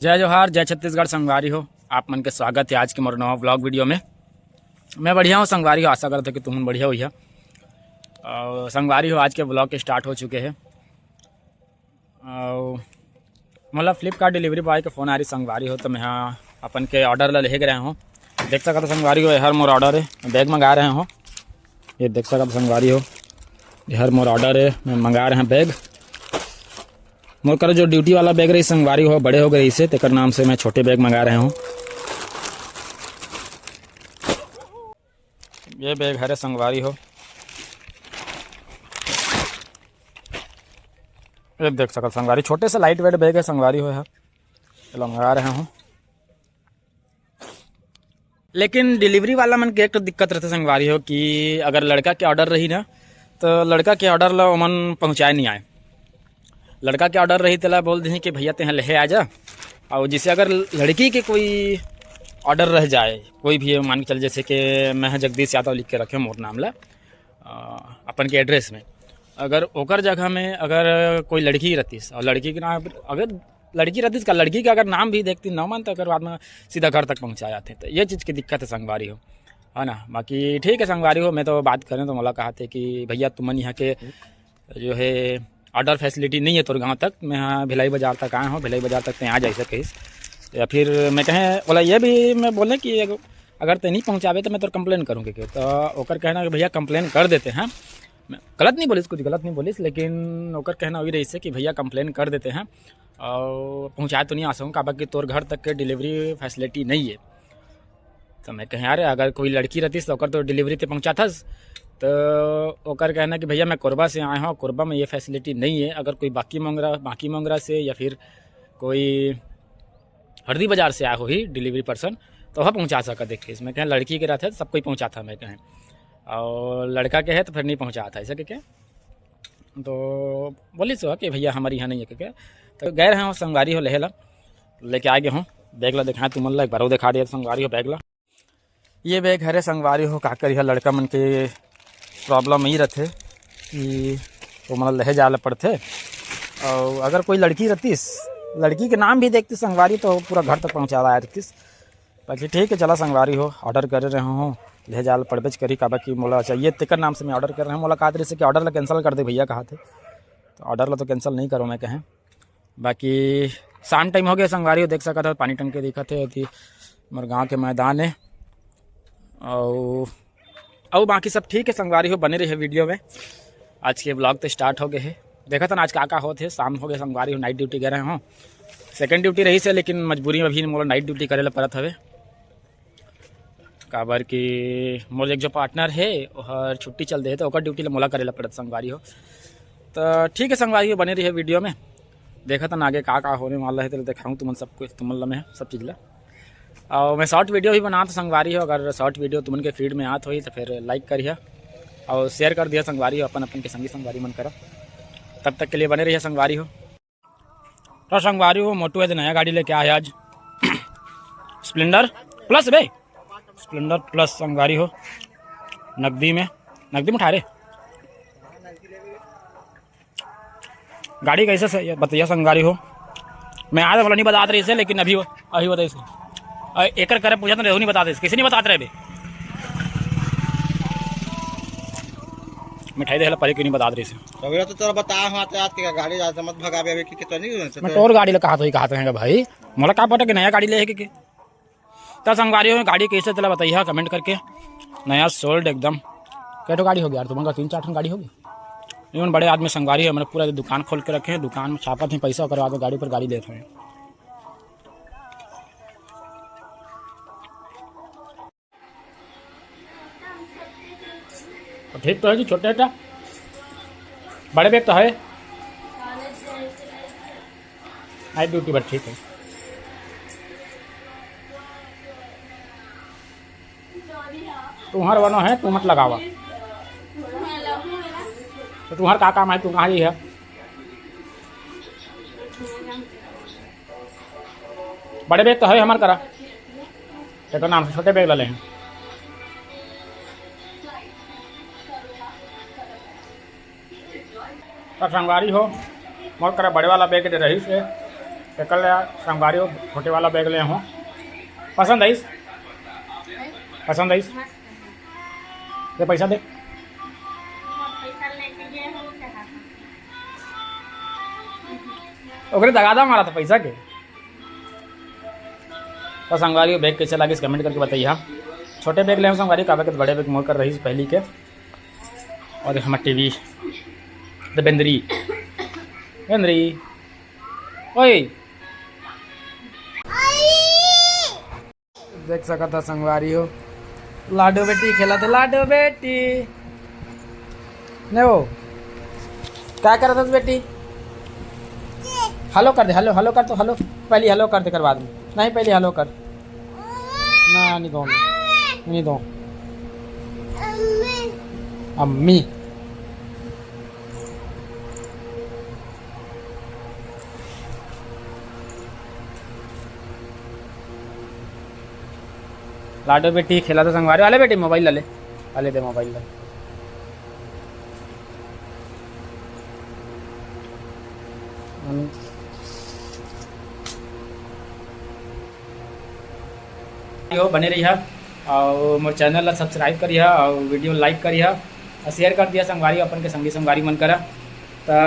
जय जोहार, जय छत्तीसगढ़। संगवारी हो, आप मन के स्वागत है आज के मोर नवा ब्लॉग वीडियो में। मैं बढ़िया हूँ संगवारी हो, आशा करते कि तुम बढ़िया हुई है। संगवारी हो, आज के ब्लॉग के स्टार्ट हो चुके हैं। मतलब फ्लिपकार्ट डिलीवरी बॉय के फ़ोन आ रही संगवारी हो, तो मैं यहाँ अपन के ऑर्डर ला ले गए हूँ। देख सकते संगवारी हो, हर मोर ऑर्डर है, बैग मंगा रहे हो। ये देख सकते संगवारी हो, हर मोर ऑर्डर है, मैं मंगा रहे हैं बैग। मोर कर जो ड्यूटी वाला बैग रही संगवारी हो, बड़े हो गए इसे, तेकर नाम से मैं छोटे बैग मंगा रहे हूँ। ये बैग हरे संगवारी हो, ये देख सकते संगवारी, छोटे से लाइट वेट बैग है संगवारी हो, है चलो मंगा रहे हूँ। लेकिन डिलीवरी वाला मन के एक तो दिक्कत रहते संगवारी हो कि अगर लड़का के ऑर्डर रही ना, तो लड़का के ऑर्डर ला मन पहुँचाए नहीं आए। लड़का के ऑर्डर रही तेला बोल दी कि भैया तेहाँ ले आ जा। और जिससे अगर लड़की के कोई ऑर्डर रह जाए, कोई भी मान के चल, जैसे कि मैं जगदीश यादव लिख के रखे मोर नाम ला अपन के एड्रेस में, अगर ओकर जगह में अगर कोई लड़की रहतीस और लड़की के नाम, अगर लड़की रहतीस का लड़की का अगर नाम भी देखती न मन, तो अगर बाद में सीधा घर तक पहुँचा जाते। तो ये चीज़ की दिक्कत है संगवारी हो, है ना। बाकी ठीक है संगवारी हो, मैं तो बात करें तो मोला कहा थे कि भैया तुमन यहाँ के जो है ऑर्डर फैसिलिटी नहीं है तोर गांव तक। मैं यहाँ भिलाई बाज़ार तक आया हूँ, भिलाई बाज़ार तक तो आ जा सकीस। या फिर मैं कहें बोला ये भी मैं बोले कि अगर ते नहीं पहुँचावे तो मैं तोर कंप्लेन करूँगी। तो ओकर कहना कि भैया कंप्लेन कर देते हैं। मैं गलत नहीं बोलिस, कुछ गलत नहीं बोलिस, लेकिन ओकर कहना वही रही से कि भैया कंप्लेन कर देते हैं और पहुँचाए तो नहीं आ सकूँ, काबा कि तोर घर तक के डिलीवरी फैसिलिटी नहीं है। तो मैं कहें यार अगर कोई लड़की रहती तो ओकर तो डिलीवरी ते पहुँचा था। तो ओकर कहना कि भैया मैं कोरबा से आया हूँ, कोरबा में ये फैसिलिटी नहीं है। अगर कोई बाकी मंगरा से या फिर कोई हरदी बाज़ार से आया हो ही डिलीवरी पर्सन, तो वह पहुँचा सका। देखिए इसमें कहें लड़की के रहते सब कोई पहुँचा था, मैं कहें, और लड़का के है तो फिर नहीं पहुँचा था ऐसा क्या। तो बोली सो कि भैया हमारे यहाँ नहीं है क्या। तो गए रहे हो संगवारी हो, लहेला लेके आ गए हूँ। बैग ला दिखाएं तुम ला, एक बार दिखा दिया संगवारी हो बैग ला। ये बैग हरे संगवारी हो, काकर यह लड़का मन के प्रॉब्लम ही रहते कि वो मतलब लहे जाला पड़ते। और अगर कोई लड़की रहतीस, लड़की के नाम भी देखती संगवारी, तो पूरा घर तक पहुँचा आया रहतीस। बाकी ठीक है चला संगवारी हो, ऑर्डर कर रहे हूँ, लहे जाला पड़बेच करी, काबा कि मोला चाहिए तेकर नाम से मैं ऑर्डर कर रहा हूँ। मोला कहा रही से कि ऑर्डर ला कैंसिल कर दे भैया, कहा थे तो ऑर्डर ला तो कैंसिल नहीं करो मैं कहें। बाकी शाम टाइम हो गया संगवारी हो, देख सका था पानी टंके दिखा थे अति मोर गाँव के मैदान है। और बाकी सब ठीक है संगवारी हो, बने रहे वीडियो में। आज के ब्लॉग तो स्टार्ट हो गए हैं। देखा था ना आज का होते शाम हो गए संगवारी हो, नाइट ड्यूटी कर रहे हूँ। सेकंड ड्यूटी रही से, लेकिन मजबूरी में भी मोला नाइट ड्यूटी करे ला पड़त हवे, काबर कि मोर एक जो पार्टनर है और छुट्टी चल दे तो ओकर ड्यूटी ला मोला करे ला पड़त संगवारी हो। तो ठीक है संगवारी हो, बने रही वीडियो में। देखा था ना आगे का होने वाला है, तो दिखाऊँ तुमन सब कुछ, तुमन ला मैं सब चीज़ ला। और मैं शॉर्ट वीडियो भी बना तो संगवारी हो, अगर शॉर्ट वीडियो तुमन के फीड में आत होई तो फिर लाइक करिए और शेयर कर दिया संगवारी हो, अपन अपन के संगी संगवारी मन करा। तब तक के लिए बने रहिए संगवारी हो। तो संगवारी हो, मोटू है नया गाड़ी लेके आया आज, स्प्लेंडर प्लस बे, स्प्लेंडर प्लस संगवारी हो, नकदी में उठा रहे। गाड़ी कैसे से बताइए संगवारी हो, मैं आज वाला नहीं बता रही इसे, लेकिन अभी बताइए इसे एक करे पूछा तो नहीं बताते, किसी नहीं बताते रहे बे। मिठाई दे पहले क्यों नहीं बता रही से, तो तेरा बताया हुआ था आज की गाड़ी आज मत भगावे अभी कि तो नहीं मैं और गाड़ी कहा तो हैं भाई, मोला का पता कि नया गाड़ी ले है कि तब संगवारी हो गाड़ी कैसे चला बताइए कमेंट करके। नया सोल्ड एकदम। कैटो गाड़ी हो गया यार तुम्हारा, 3-4 गाड़ी होगी। इवन बड़े आदमी संगवारी है, मैंने पूरा दुकान खोल के रखे हैं, दुकान में छापा थे पैसा करवा दो, गाड़ी पर गाड़ी लेते हैं। ठीक तो है जी, छोटे टा बड़े बैग तो है नाइट ड्यूटी, बट ठीक है। तुम्हारा वनो है, तू मत लगावा। तो तुम्हारा क्या काम है, तू कहाँ ही है। बड़े बैग तो है हमारे करा, तो नाम से छोटे बैग ले लें। तो संगवारी हो, मोर करा बड़े वाला बैग दे रही से, कल संगवारी हो छोटे वाला बैग ले हूँ पसंद आई पसंद आई दे पैसा दे ओकरे दगादा मारा था पैसा के। तो संगवारी बैग कैसे लगे कमेंट करके बताइए। हाँ छोटे बैग ले हम संगवारी काबे के बड़े बैग मोड़ कर रही पहली के। और हमारे टीवी द बेंद्री बेंद्री ओए देख सका था संगवारी हो लाडो बेटी खेला था लाडो बेटी ने वो क्या कर रहा था बेटी। हेलो कर दे हेलो हेलो कर तो हेलो पहले हेलो कर दे कर बाद में नहीं पहले हेलो कर ना नहीं दो अम्मी लाडो बेटी खेला तो संगवारी वाले बेटी मोबाइल ले वाले दे मोबाइल ले बने रही है और मोर चैनल ला सब्सक्राइब करिए और वीडियो लाइक करिए और शेयर कर दिया संगवारी अपन के संगी संगवारी मन करा। तो